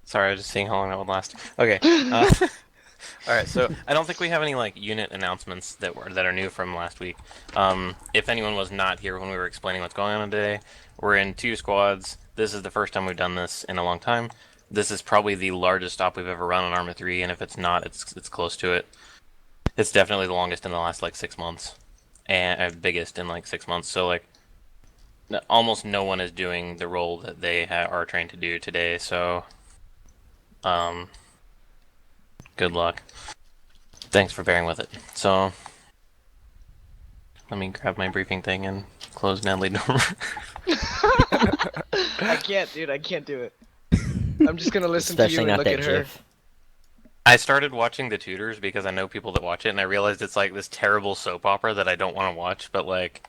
Sorry, I was just seeing how long that would last. Okay. All right. So I don't think we have any like unit announcements that are new from last week. If anyone was not here when we were explaining what's going on today, we're in 2 squads. This is the first time we've done this in a long time. This is probably the largest stop we've ever run on Arma 3, and if it's not, it's close to it. It's definitely the longest in the last like 6 months, and biggest in like 6 months. So like almost no one is doing the role that they are trained to do today. So um, good luck. Thanks for bearing with it. So let me grab my briefing thing and close Natalie door. I can't, dude. I can't do it. I'm just gonna listen to Especially you and not look that at her. GIF. I started watching the Tudors because I know people that watch it, and I realized it's like this terrible soap opera that I don't want to watch, but like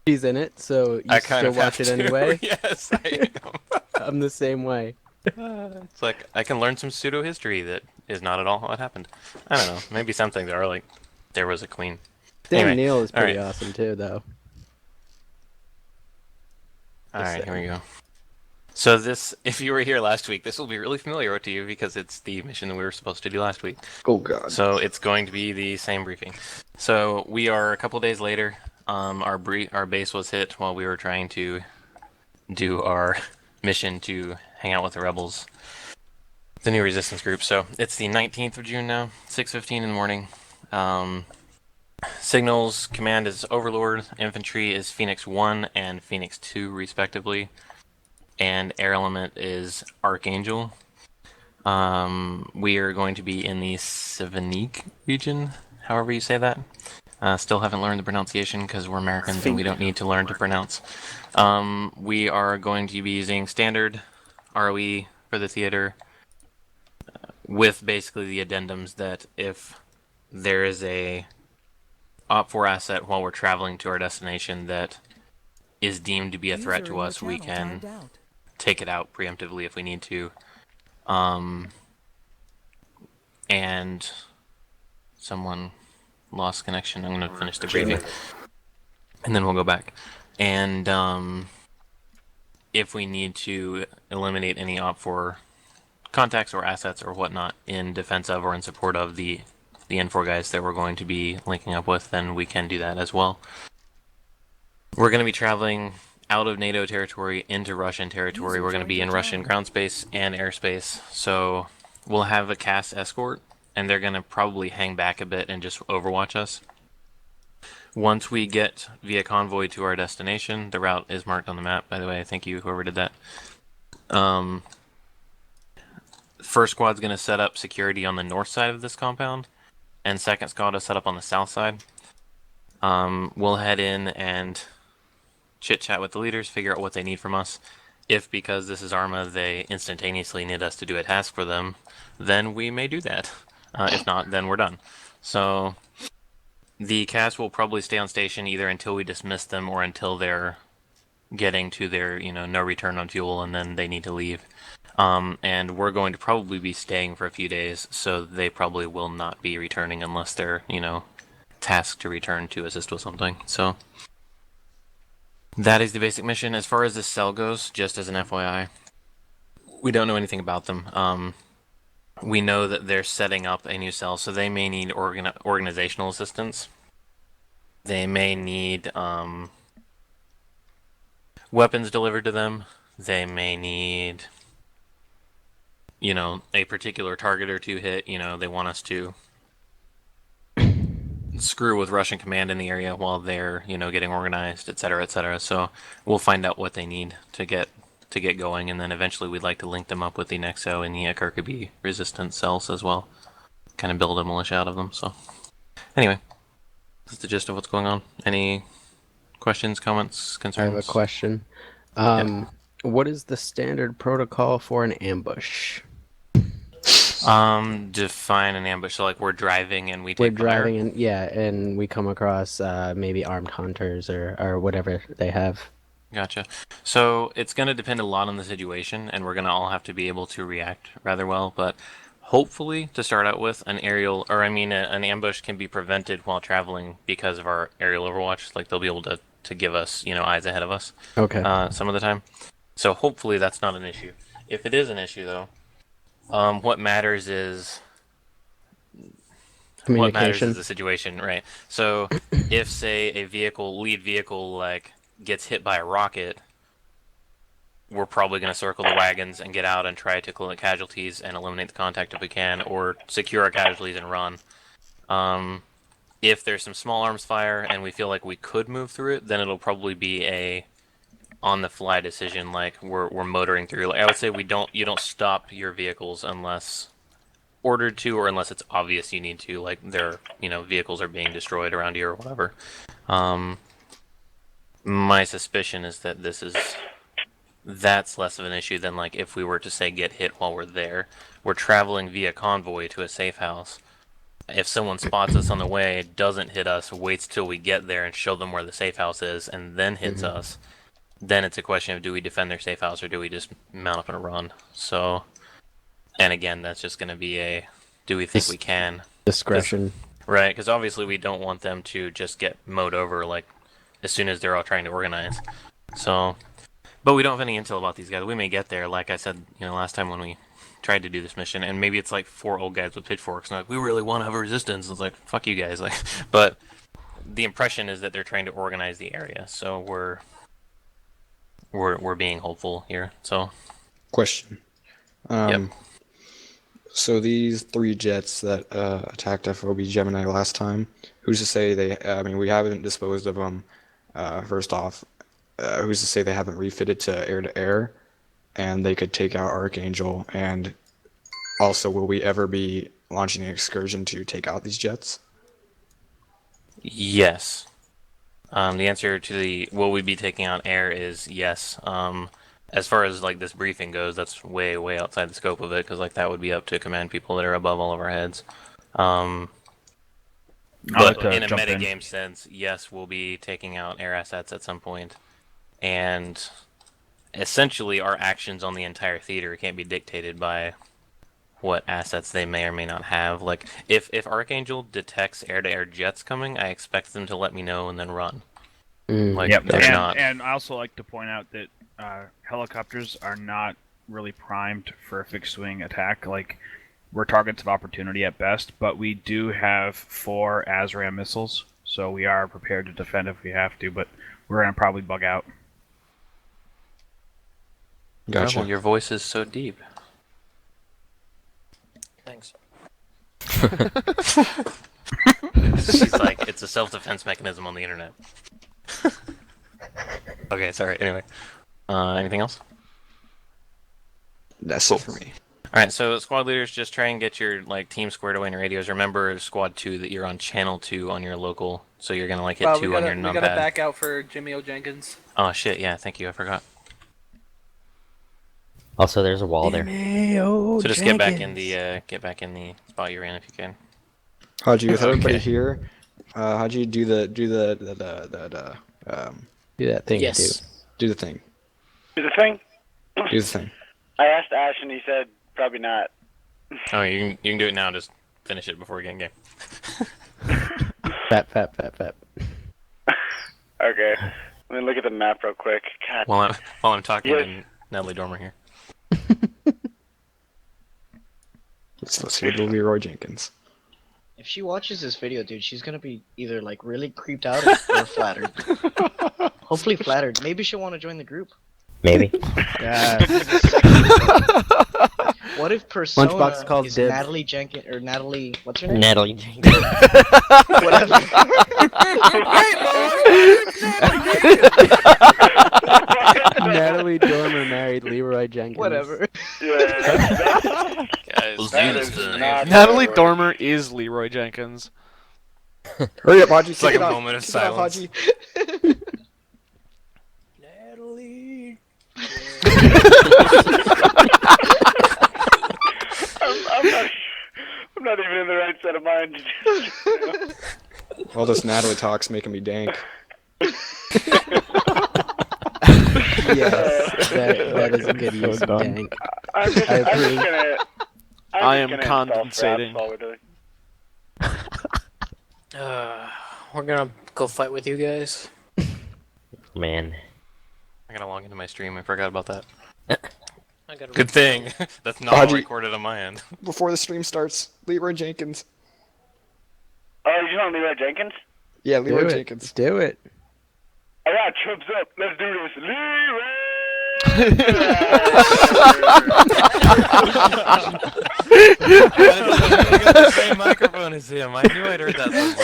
She's in it, so you I kind still of have watch it to. anyway. Yes, I am. I'm the same way. It's like I can learn some pseudo history that is not at all what happened. I don't know. Maybe some things are like there was a queen. Sam Anyway, Neill is all pretty right. awesome too, though. All Just right, here we saying. go. So this, if you were here last week, this will be really familiar to you because it's the mission that we were supposed to do last week. Oh god. So it's going to be the same briefing. So we are a couple days later. Our base was hit while we were trying to do our mission to hang out with the rebels, the new resistance group. So it's the 19th of June now, 6:15 in the morning. Signals command is Overlord, infantry is Phoenix 1 and Phoenix 2 respectively, and air element is Archangel. We are going to be in the Svaneke region, however you say that. Still haven't learned the pronunciation because we're Americans and we don't need to learn to pronounce. We are going to be using standard ROE for the theater, with basically the addendums that if there is a OP4 asset while we're traveling to our destination that is deemed to be a threat to us, we can take it out preemptively if we need to. And someone lost connection. I'm going to finish the briefing, and then we'll go back. And if we need to eliminate any OP4 contacts or assets or whatnot in defense of or in support of the N4 guys that we're going to be linking up with, then we can do that as well. We're going to be traveling out of NATO territory into Russian territory. We're going to be in Russian ground space and airspace, so we'll have a CAS escort, and they're going to probably hang back a bit and just overwatch us. Once we get via convoy to our destination, the route is marked on the map, by the way. Thank you, whoever did that. First squad's going to set up security on the north side of this compound, and second squad will set up on the south side. We'll head in and chit-chat with the leaders, figure out what they need from us. If, because this is Arma, they instantaneously need us to do a task for them, then we may do that. If not, then we're done. So the CAS will probably stay on station either until we dismiss them or until they're getting to their, no return on fuel, and then they need to leave. And we're going to probably be staying for a few days, so they probably will not be returning unless they're, tasked to return to assist with something. So that is the basic mission. As far as this cell goes, just as an FYI, we don't know anything about them. We know that they're setting up a new cell, so they may need organizational assistance. They may need weapons delivered to them. They may need, a particular target or two hit. They want us to screw with Russian command in the area while they're, getting organized, etc., etc. So we'll find out what they need to get going, and then eventually we'd like to link them up with the Nexo and the Kirkaby resistance cells as well. Kind of build a militia out of them. So anyway, that's the gist of what's going on. Any questions, comments, I concerns? have a question. What is the standard protocol for an ambush? Define an ambush. So like we're driving and we take fire? and we come across maybe armed hunters or whatever they have. Gotcha. So it's going to depend a lot on the situation, and we're going to all have to be able to react rather well. But hopefully, to start out with, an ambush can be prevented while traveling because of our aerial overwatch. Like they'll be able to give us, eyes ahead of us. Okay. Some of the time. So hopefully that's not an issue. If it is an issue, though, What matters is Communication. the situation, right? So, if say a lead vehicle, like gets hit by a rocket, we're probably going to circle the wagons and get out and try to collect casualties and eliminate the contact if we can, or secure our casualties and run. If there's some small arms fire and we feel like we could move through it, then it'll probably be a on the fly decision. Like we're motoring through. Like I would say you don't stop your vehicles unless ordered to, or unless it's obvious you need to. Like vehicles are being destroyed around you or whatever. My suspicion is that that's less of an issue than like if we were to say get hit while we're there. We're traveling via convoy to a safe house. If someone spots us on the way, doesn't hit us, waits till we get there and show them where the safe house is, and then hits us, then it's a question of do we defend their safe house or do we just mount up and run? So, and again, that's just going to be a do we think we can? Discretion. Right, because obviously we don't want them to just get mowed over like as soon as they're all trying to organize. So, but we don't have any intel about these guys. We may get there, like I said, last time when we tried to do this mission, and maybe it's like 4 old guys with pitchforks, and like, we really want to have a resistance. It's like, fuck you guys. Like, but the impression is that they're trying to organize the area, so we're being hopeful here. So, Question. Yep. So these 3 jets that attacked FOB Gemini last time, who's to say they? I mean, we haven't disposed of them. First off, who's to say they haven't refitted to air, and they could take out Archangel? And also, will we ever be launching an excursion to take out these jets? Yes. The answer to the will we be taking out air is yes. As far as like this briefing goes, that's way outside the scope of it because like that would be up to command people that are above all of our heads. But in a metagame sense, yes, we'll be taking out air assets at some point, and essentially our actions on the entire theater can't be dictated by what assets they may or may not have. Like if Archangel detects air-to-air jets coming, I expect them to let me know and then run. Like Yep. they're not. And I also like to point out that helicopters are not really primed for a fixed wing attack. Like we're targets of opportunity at best, but we do have 4 ASRAAM missiles, so we are prepared to defend if we have to. But we're gonna probably bug out. Gotcha. Oh, your voice is so deep. Thanks. She's like, it's a self-defense mechanism on the internet. Okay, sorry. Anyway, anything else? That's it for me. All right, so squad leaders, just try and get your like team squared away in your radios. Remember, squad 2 that you're on channel 2 on your local, so you're gonna like hit 2 on your numpad. We gotta back out for Jimmy O. Jenkins. Oh shit! Yeah, thank you. I forgot. Also, there's a wall there. So just get back in the spot you're in if you can. Haji, with everybody Okay. here, Haji, do that thing. Yes. Do the thing. Do the thing? Do the thing. I asked Ash and he said probably not. Oh, you can do it now. Just finish it before we get in game. Fap. Okay. Let me look at the map real quick. God. While I'm talking Yes. to Natalie Dormer here. Let's hear the Leroy Jenkins. If she watches this video, dude, she's gonna be either like really creeped out or flattered. Hopefully flattered. Maybe she'll want to join the group. Maybe. Yeah. What if Persona Lunchbox calls is dibs. Natalie Jenkins or Natalie? What's her name? Natalie Jenkins. Whatever. Natalie Dormer married Leroy Jenkins. Whatever. Yeah. Guys, That that is is not- Natalie Dormer is Leroy Jenkins. Hurry up, Haji. It's like kick a it off. moment of Kick it off, silence. Haji. Natalie. I'm not even in the right set of mind. All this Natalie talk's making me dank. Yes, that is a good use of dank. I'm just, I I'm just approve. gonna. I am just gonna install condensating. fraps while we're doing. We're gonna go fight with you guys. Man. I gotta log into my stream. I forgot about that. I gotta Good thing. That's not all Haji- recorded on my end. Before the stream starts, Leroy Jenkins. Oh, you want Leroy Jenkins? Yeah, Do Leroy it. Jenkins. Do it. All right, troops up. Let's do this. Leroy! I got the same microphone as him. I knew I'd heard that somewhere.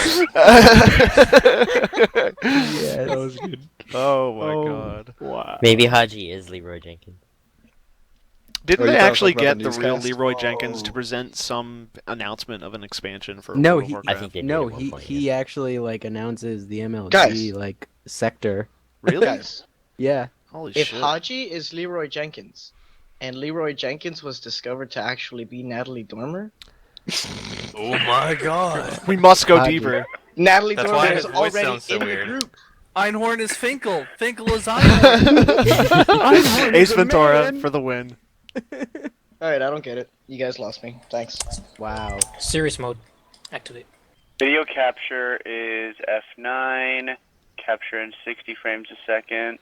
Yes. That was good. Oh my Oh. god. Wow. Maybe Haji is Leroy Jenkins. Didn't Oh, you they thought I was actually talking about get the the real newscast? Leroy Jenkins to present some announcement of an expansion for No, World of he- I Warcraft? think they did No, at one he point, he actually like announces the MLG Guys. like sector. Really? Guys, Yeah. Holy if shit. Haji is Leroy Jenkins, and Leroy Jenkins was discovered to actually be Natalie Dormer, Oh my god. We must go Haji. deeper. Natalie That's Dormer why is his voice already sounds so in weird. the group. Einhorn is Finkel. Finkel is Einhorn. Ace Ventura for the win. Alright, I don't get it. You guys lost me. Thanks. Wow. Serious mode. Activate. Video capture is F9. Capture in 60 frames a second.